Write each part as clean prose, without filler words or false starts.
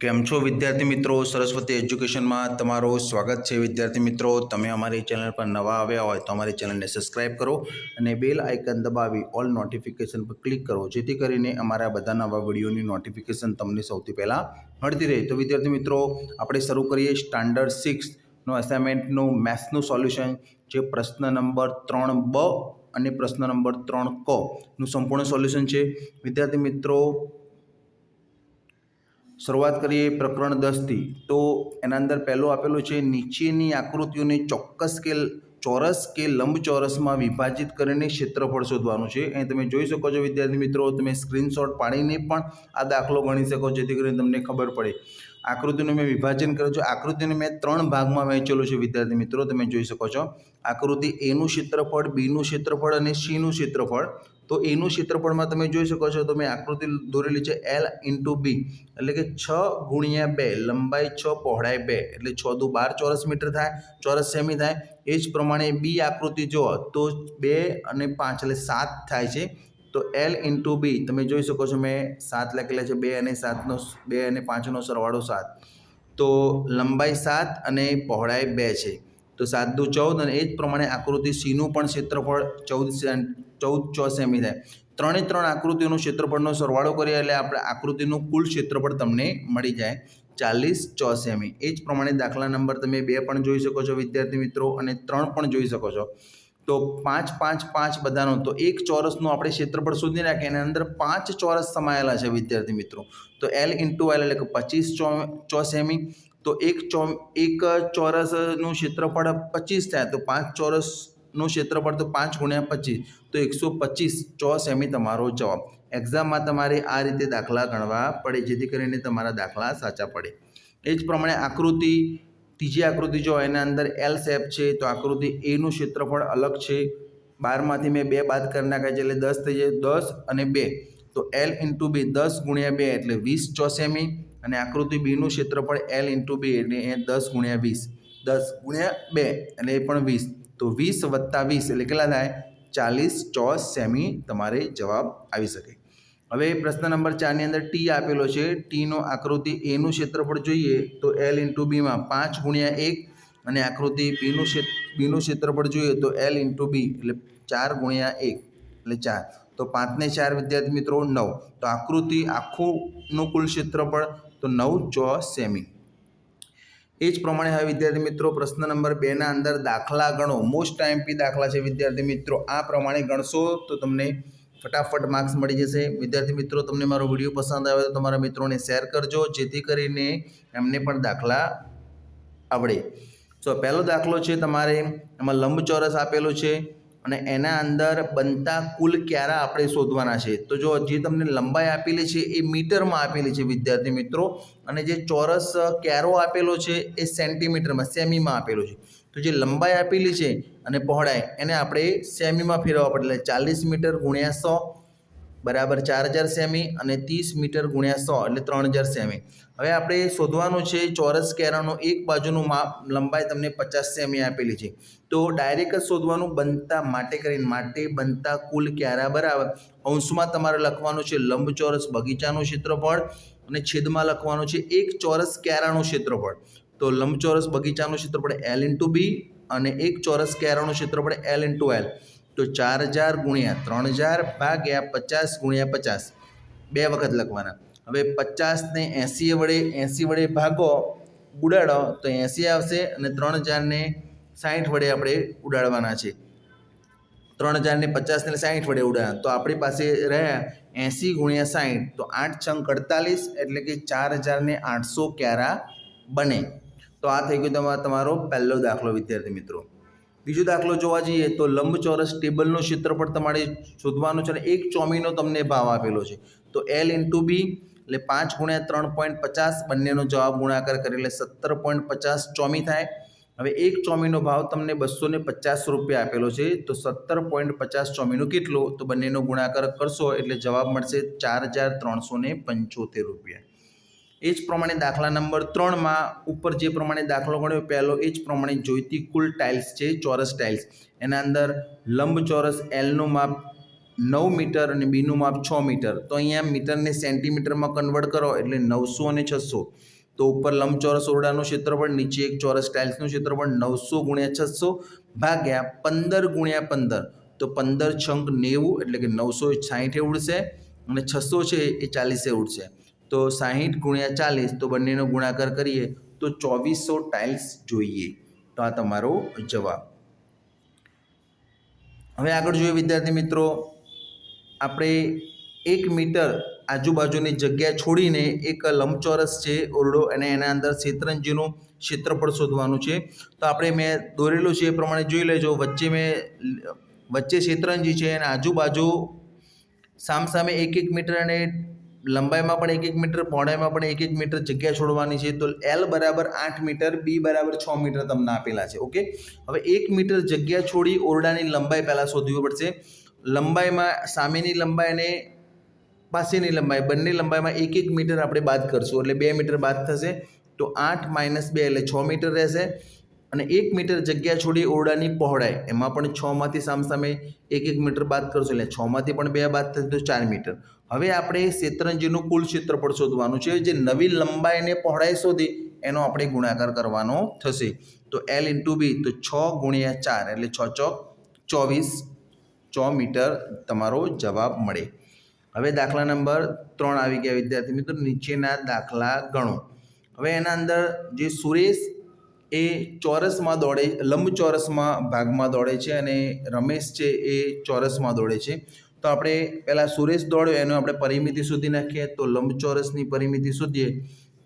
કેમ છો વિદ્યાર્થી મિત્રો? સરસ્વતી એજ્યુકેશનમાં તમારું સ્વાગત છે. વિદ્યાર્થી મિત્રો, તમે અમારી ચેનલ પર નવા આવ્યા હોય તો અમારી ચેનલને સબસ્ક્રાઇબ કરો અને બેલ આઇકન દબાવી ઓલ નોટિફિકેશન પર ક્લિક કરો, જેથી કરીને અમારા બધા નવા વિડીયોની નોટિફિકેશન તમને સૌથી પહેલાં મળતી રહે. તો વિદ્યાર્થી મિત્રો, આપણે શરૂ કરીએ સ્ટાન્ડર્ડ 6નો અસાઇનમેન્ટનું મેથ્સનું સોલ્યુશન, જે પ્રશ્ન નંબર 3B અને પ્રશ્ન નંબર 3Kનું સંપૂર્ણ સોલ્યુશન છે. વિદ્યાર્થી મિત્રો, શરૂઆત કરીએ પ્રકરણ 10થી. તો એના અંદર પહેલું આપેલું છે, નીચેની આકૃતિઓને ચોક્કસ કે ચોરસ કે લંબચોરસમાં વિભાજિત કરીને ક્ષેત્રફળ શોધવાનું છે. અહીં તમે જોઈ શકો છો વિદ્યાર્થી મિત્રો, તમે સ્ક્રીનશોટ પાડીને પણ આ દાખલો ગણી શકો, જેથી કરીને તમને ખબર પડે. આકૃતિનું મેં વિભાજન કર્યું છે. આકૃતિને મેં 3 ભાગમાં વહેંચેલું છે વિદ્યાર્થી મિત્રો, તમે જોઈ શકો છો. આકૃતિ એનું ક્ષેત્રફળ, બીનું ક્ષેત્રફળ અને સીનું ક્ષેત્રફળ. તો એનું ક્ષેત્રફળમાં તમે જોઈ શકો છો, તો મેં આકૃતિ દોરેલી છે L × B, એટલે કે 6 × 2, લંબાઈ 6, પહોળાઈ 2, એટલે 6 દુ 12 ચોરસ મીટર થાય, ચોરસ સેમી થાય. એ જ પ્રમાણે બી આકૃતિ જો તો 2 અને 5 એટલે 7 થાય છે. તો L × B તમે જોઈ શકો છો, મેં 7 લખેલા છે. 2 અને 7નો 2 અને 5નો સરવાળો 7. તો લંબાઈ 7 અને પહોળાઈ 2 છે. તો 7 દુ 14, અને એ જ પ્રમાણે આકૃતિ સીનું પણ ક્ષેત્રફળ 14 સેમી થાય. 3 આકૃતિઓનું ક્ષેત્રફળનો સરવાળો કરીએ એટલે આપણે આકૃતિનું કુલ ક્ષેત્રફળ તમને મળી જાય 40 સેમી. એ જ પ્રમાણે દાખલા નંબર તમે 2 પણ જોઈ શકો છો વિદ્યાર્થી મિત્રો, અને 3 પણ જોઈ શકો છો. તો 5, 5, 5 બધાનો, તો એક ચોરસનું આપણે ક્ષેત્રફળ શોધી નાખીએ. એના અંદર 5 ચોરસ સમાયેલા છે વિદ્યાર્થી મિત્રો. તો L × L એટલે કે 25 સેમી. તો એક ચોરસનું ક્ષેત્રફળ 25 થાય, તો 5 ચોરસનું ક્ષેત્રફળ તો 5 × 25, તો 125 સેમી તમારો જવાબ. એક્ઝામમાં તમારે આ રીતે દાખલા ગણવા પડે, જેથી કરીને તમારા દાખલા સાચા પડે. એ જ પ્રમાણે આકૃતિ, ત્રીજી આકૃતિ જો એના અંદર L શેપ છે, તો આકૃતિ એનું ક્ષેત્રફળ અલગ છે. 12માંથી મેં 2 બાદ કરી નાખ્યા છે, એટલે 10 થઈ જાય. 10 અને 2, તો L × B 10 × 2 એટલે 20 સેમી. અને આકૃતિ બીનું ક્ષેત્રફળ L × B એટલે 10 × 20, 10 × 2 એટલે એ પણ 20. તો 20 + 20 એટલે કેટલા થાય? 40 સેમી તમારે જવાબ આવી શકે. હવે પ્રશ્ન નંબર 4ની અંદર ટી આપેલો છે. ટીનો આકૃતિ એનું ક્ષેત્રફળ જોઈએ તો L × B માં 5 × 1, અને આકૃતિ બીનું ક્ષેત્રફળ જોઈએ તો L × B એટલે 4 × 1 એટલે 4. તો 5 ને 4 વિદ્યાર્થી મિત્રો 9. તો આકૃતિ આખુંનું કુલ ક્ષેત્રફળ તો 9 સેમી. એ જ પ્રમાણે હવે વિદ્યાર્થી મિત્રો પ્રશ્ન નંબર 2ના અંદર દાખલા ગણો. મોસ્ટ આઈએમપી દાખલા છે વિદ્યાર્થી મિત્રો. આ પ્રમાણે ગણશો તો તમને ફટાફટ માર્ક્સ મળી જશે. વિદ્યાર્થી મિત્રો, તમને મારો વિડીયો પસંદ આવે તો તમારા મિત્રોને શેર કરજો, જેથી કરીને એમને પણ દાખલા આવડે. તો પહેલો દાખલો છે તમારે, એમાં લંબચોરસ આપેલું છે અને એના અંદર બનતા કુલ ક્યારા આપણે શોધવાના છે. તો જો જે તમને લંબાઈ આપેલી છે એ મીટરમાં આપેલી છે વિદ્યાર્થી મિત્રો, અને જે ચોરસ ક્યારો આપેલો છે એ સેન્ટીમીટરમાં, સેમીમાં આપેલો છે. તો જે લંબાઈ આપેલી છે અને પહોળાઈ, એને આપણે સેમીમાં ફેરવવા પડે. એટલે 40 મીટર × 100 બરાબર 4000 સેમી, અને 30 મીટર × 100 એટલે 3000 સેમી. હવે આપણે શોધવાનું છે ચોરસ ક્યારાનું એક બાજુનું માપ, લંબાઈ તમને 50 સેમી આપેલી છે. તો ડાયરેક્ટ જ શોધવાનું બનતા માટે કરીને, માટે બનતા કુલ ક્યારા બરાબર અંશમાં તમારે લખવાનું છે લંબચોરસ બગીચાનું ક્ષેત્રફળ, અને છેદમાં લખવાનું છે એક ચોરસ ક્યારાનું ક્ષેત્રફળ. તો લંબચોરસ બગીચાનું ક્ષેત્રફળ L × B, અને એક ચોરસ ક્યારાનું ક્ષેત્રફળ L × L. તો 4000 × 3000 ભાગ્યા 50 × 50, 2 વખત લખવાના. હવે 50ને 80 વડે ભાગો, ઉડાડો તો 80 આવશે, અને 3000ને 60 વડે આપણે ઉડાડવાના છે. 3000ને 50 ને 60 વડે ઉડાડવાના. તો આપણી પાસે રહ્યા 80 × 60, તો 8 × 48 એટલે કે 4800 ક્યારા બને. તો આ થઈ ગયો તમારો પહેલો દાખલો વિદ્યાર્થી મિત્રો. બીજો દાખલો જોવા જઈએ તો લંબચોરસ ટેબલનું ક્ષેત્રફળ તમારે શોધવાનું છે, અને એક ચોમીનો તમને ભાવ આપેલો છે. તો L × B એટલે 5 × 3.50, બંનેનો જવાબ ગુણાકાર કરી એટલે 17.50 ચોમી થાય. હવે એક ચોમીનો ભાવ તમને 250 રૂપિયા આપેલો છે. તો 17.50 ચોમીનું કેટલું? તો બંનેનો ગુણાકાર કરશો એટલે જવાબ મળશે 4375 રૂપિયા. એ જ પ્રમાણે દાખલા નંબર 3માં ઉપર જે પ્રમાણે દાખલો ગણ્યો પહેલો, એ જ પ્રમાણે જોઈતી કુલ ટાઇલ્સ છે, ચોરસ ટાઇલ્સ. એના અંદર લંબચોરસ Lનું માપ 9 મીટર અને બીનું માપ 6 મીટર. તો અહીંયા મીટરને સેન્ટીમીટરમાં કન્વર્ટ કરો એટલે 900 અને 600. તો ઉપર લંબચોરસ ઓરડાનું ક્ષેત્રફળ, નીચે એક ચોરસ ટાઇલ્સનું ક્ષેત્રફળ 900 × 600 ભાગ્યા 15 × 15, તો 15 છંક 90 એટલે કે 960 ઉડશે અને 600 છે એ 40 ઉડશે, તો 60 × 40, તો બંનેનો ગુણાકાર કરીએ તો 2400 ટાઇલ્સ જોઈએ. તો આ તમારો જવાબ. હવે આગળ જોઈએ વિદ્યાર્થી મિત્રો, આપણે 1 મીટર આજુબાજુની જગ્યા છોડીને એક લંબચોરસ છે ઓરડો અને એના અંદર શેતરંજીનું ક્ષેત્રફળ શોધવાનું છે. તો આપણે મેં દોરેલું છે એ પ્રમાણે જોઈ લેજો. વચ્ચે શેતરંજી છે અને આજુબાજુ સામસામે 1 મીટર અને લંબાઈમાં પણ 1 મીટર, પહોળાઈમાં પણ 1 મીટર જગ્યા છોડવાની છે. તો L બરાબર 8 મીટર, B બરાબર 6 મીટર તમને આપેલા છે. ઓકે, હવે 1 મીટર જગ્યા છોડી ઓરડાની લંબાઈ પહેલાં શોધવી પડશે. લંબાઈમાં સામેની લંબાઈ અને પાસેની લંબાઈ બંને લંબાઈમાં 1 મીટર આપણે બાદ કરશું એટલે 2 મીટર બાદ થશે. તો 8 - 2 એટલે 6 મીટર રહેશે. અને 1 મીટર જગ્યા છોડી ઓરડાની પહોળાઈ, એમાં પણ 6માંથી સામસામે 1 મીટર બાદ કરશું એટલે 6માંથી પણ 2 બાદ થશે તો 4 મીટર. હવે આપણે શેતરંજીનું કુલ ક્ષેત્રફળ શોધવાનું છે. જે નવી લંબાઈ અને પહોળાઈ શોધી એનો આપણે ગુણાકાર કરવાનો થશે. તો L × B, તો 6 × 4 એટલે 6 ચોક 24 મીટર તમારો જવાબ મળે. હવે દાખલા નંબર 3 આવી ગયા વિદ્યાર્થી મિત્રો. નીચેના દાખલા ગણો. હવે એના અંદર જે સુરેશ એ ચોરસમાં દોડે, લંબચોરસમાં ભાગમાં દોડે છે અને રમેશ છે એ ચોરસમાં દોડે છે. તો આપણે પહેલાં સુરેશ દોડ્યો એનો આપણે પરિમિતિ શોધી નાખીએ. તો લંબચોરસની પરિમિતિ શોધીએ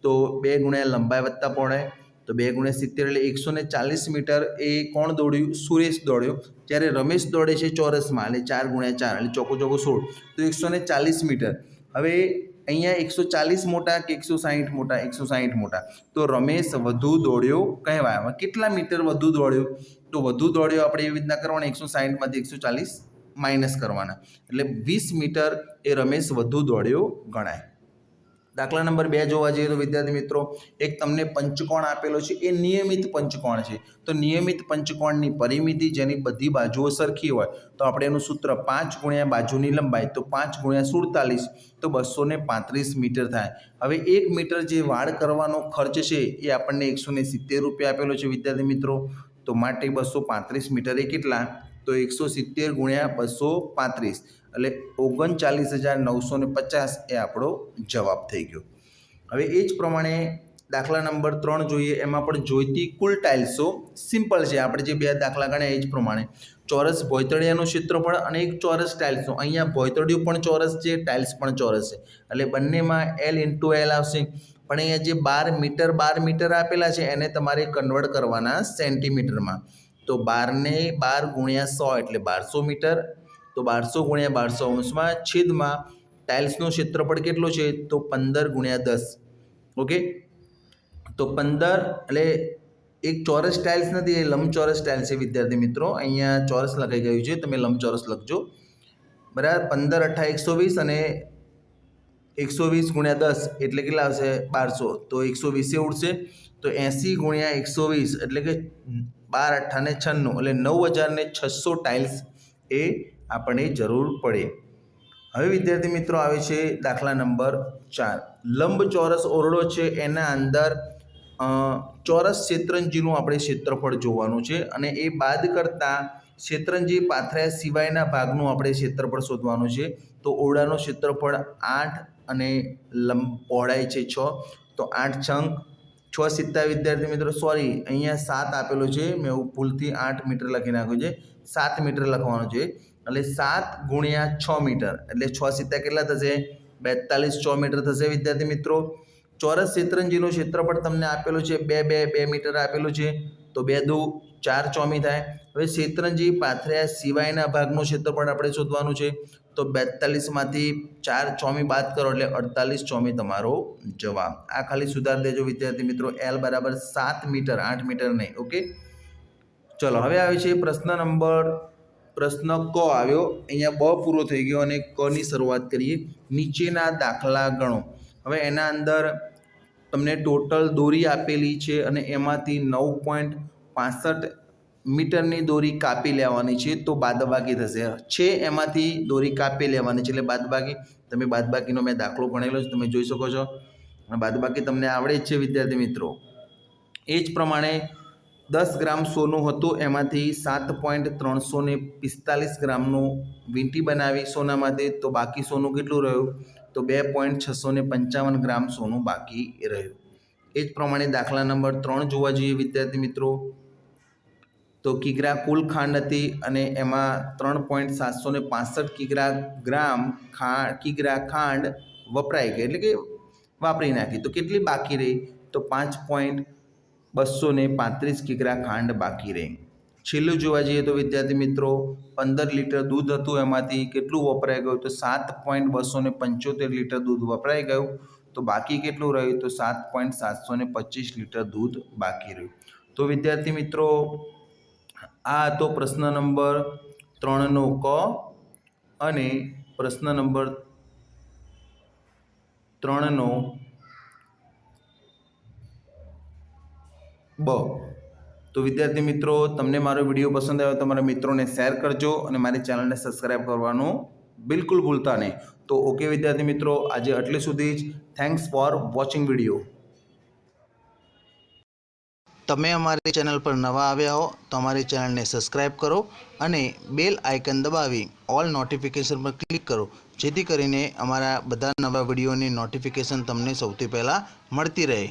તો 2 × લંબાઈ વત્તા પહોળાઈ, તો 2 × 70 એટલે 140 મીટર એ કોણ દોડ્યું? સુરેશ દોડ્યો. જ્યારે રમેશ દોડે છે ચોરસમાં એટલે 4 × 4 એટલે ચોકો 16, તો 140 મીટર. હવે અહીંયા 140 મોટા કે 160 મોટા? 160 મોટા. તો રમેશ વધુ દોડ્યો કહેવાય. કેટલા મીટર વધુ દોડ્યો? તો વધુ દોડ્યો આપણે એવી રીતના કરવાના, 160માંથી 140 માઇનસ કરવાના એટલે 20 મીટર એ રમેશ વધુ દોડ્યો ગણાય. દાખલા નંબર 2 જોવા જઈએ તો વિદ્યાર્થી મિત્રો, એક તમને પંચકોણ આપેલો છે, એ નિયમિત પંચકોણ છે. તો નિયમિત પંચકોણની પરિમિતિ જેની બધી બાજુઓ સરખી હોય તો આપણે એનું સૂત્ર 5 × બાજુની લંબાઈ, તો 5 × 47 તો 235 મીટર થાય. હવે 1 મીટર જે વાડ કરવાનો ખર્ચ છે એ આપણને 170 રૂપિયા આપેલો છે વિદ્યાર્થી મિત્રો. તો માટે 235 મીટર એ કેટલા? તો 170 × 235 એટલે 39,950 એ આપણો જવાબ થઈ ગયો. હવે એ જ પ્રમાણે દાખલા નંબર 3 જોઈએ. એમાં પણ જોઈતી કુલ ટાઇલ્સો સિમ્પલ છે. આપણે જે 2 દાખલા ગણ્યા એ જ પ્રમાણે ચોરસ ભોંયતળિયાનું ક્ષેત્રફળ અને એક ચોરસ ટાઇલ્સનું. અહીંયા ભોંયતળિયું પણ ચોરસ છે, ટાઇલ્સ પણ ચોરસ છે એટલે બંનેમાં L × L આવશે. પણ અહીંયા જે 12 મીટર આપેલા છે એને તમારે કન્વર્ટ કરવાના સેન્ટીમીટરમાં. તો 12 ને 12 × 100 એટલે 1200 મીટર. તો 1200 × 1200 છેદમાં ટાઇલ્સનું ક્ષેત્રફળ કેટલું છે? તો 15 × 10. ઓકે, તો 15 એટલે એક ચોરસ ટાઇલ્સ નથી, એ લંબચોરસ ટાઇલ્સ છે વિદ્યાર્થી મિત્રો. અહીંયા ચોરસ લખાઈ ગયું છે, તમે લંબચોરસ લખજો બરાબર. 15 × 8 120 અને 120 × 10 એટલે કેટલા આવશે? 1200. તો 120 ઉડશે. તો 80 × 120 એટલે કે 12 × 8 = 96 એટલે 9600 ટાઇલ્સ એ આપણને જરૂર પડે. હવે વિદ્યાર્થી મિત્રો આવે છે દાખલા નંબર 4. લંબચોરસ ઓરડો છે એના અંદર ચોરસ શેતરંજીનું આપણે ક્ષેત્રફળ જોવાનું છે અને એ બાદ કરતાં શેતરંજી પાથર્યા સિવાયના ભાગનું આપણે ક્ષેત્રફળ શોધવાનું છે. તો ઓરડાનું ક્ષેત્રફળ 8 અને પહોળાઈ છે 6, તો 8 છંક 6 સિત્તા વિદ્યાર્થી મિત્રો, સોરી અહીંયા 7 આપેલો છે, મેં ભૂલથી 8 મીટર લખી નાખ્યું છે, 7 મીટર લખવાનું છે. એટલે 7 × 6 મીટર એટલે 6 સિત્તા કેટલા થશે? 42 6 મીટર થશે વિદ્યાર્થી મિત્રો. ચોરસ શેતરંજીનું ક્ષેત્રફળ તમને આપેલું છે 2 મીટર આપેલું છે, તો 2 દુ 4 ચોમી થાય. હવે શેતરંજી પાથર્યા સિવાયના ભાગનું ક્ષેત્રફળ આપણે શોધવાનું છે. તો 42માંથી 4 ચોમી બાદ કરો એટલે 48 ચોમી તમારો જવાબ. આ ખાલી સુધાર દેજો વિદ્યાર્થી મિત્રો. L બરાબર 7 મીટર, 8 મીટર નહીં. ઓકે, ચલો હવે આવે છે પ્રશ્ન ક આવ્યો. અહીંયા બ પૂરો થઈ ગયો અને ક ની શરૂઆત કરીએ. નીચેના દાખલા ગણો. હવે એના અંદર તમને ટોટલ દોરી આપેલી છે અને એમાંથી 9.65 મીટરની દોરી કાપી લેવાની છે, તો બાદબાકી થશે. એમાંથી દોરી કાપી લેવાની છે એટલે બાદબાકી. તમે બાદબાકીનો મેં દાખલો ગણેલો છે, તમે જોઈ શકો છો. અને બાદબાકી તમને આવડે જ છે વિદ્યાર્થી મિત્રો। એ જ પ્રમાણે 10 ગ્રામ સોનું હતું, એમાંથી 7.345 ગ્રામનું વીંટી બનાવી સોનામાંથી, તો બાકી સોનું કેટલું રહ્યું? તો 2.655 ગ્રામ સોનું બાકી રહ્યું। એ જ પ્રમાણે દાખલા નંબર 3 જોવા જઈએ વિદ્યાર્થી મિત્રો, તો કિગ્રા કુલ ખાંડ હતી અને એમાં 3.765 કિગ્રા ખાંડ વપરાઈ ગઈ, એટલે કે વાપરી નાખી। તો કેટલી બાકી રહી? તો 5.235 કિગ્રા ખાંડ બાકી રહી। છેલ્લું જોવા જઈએ તો વિદ્યાર્થી મિત્રો 15 લીટર દૂધ હતું, એમાંથી કેટલું વપરાઈ ગયું? તો 7.275 લીટર દૂધ વપરાઈ ગયું। તો બાકી કેટલું રહ્યું? તો 7.725 લીટર દૂધ બાકી રહ્યું। તો વિદ્યાર્થી મિત્રો આ હતો પ્રશ્ન નંબર 3નો ક અને પ્રશ્ન નંબર 3નો બ। તો વિદ્યાર્થી મિત્રો તમને મારો વિડીયો પસંદ આવ્યો તો તમારા મિત્રોને શેર કરજો અને મારી ચેનલને સબસ્ક્રાઈબ કરવાનું બિલકુલ ભૂલતા નહીં। તો ઓકે વિદ્યાર્થી મિત્રો, આજે આટલે સુધી જ। Thanks for watching video. તમે અમારી ચેનલ પર નવા આવ્યા હો તો અમારી ચેનલને સબસ્ક્રાઈબ કરો અને બેલ આઇકન દબાવી ઓલ નોટિફિકેશન પર ક્લિક કરો, જેથી કરીને અમારા બધા નવા વિડીયોની નોટિફિકેશન તમને સૌથી પહેલાં મળતી રહે।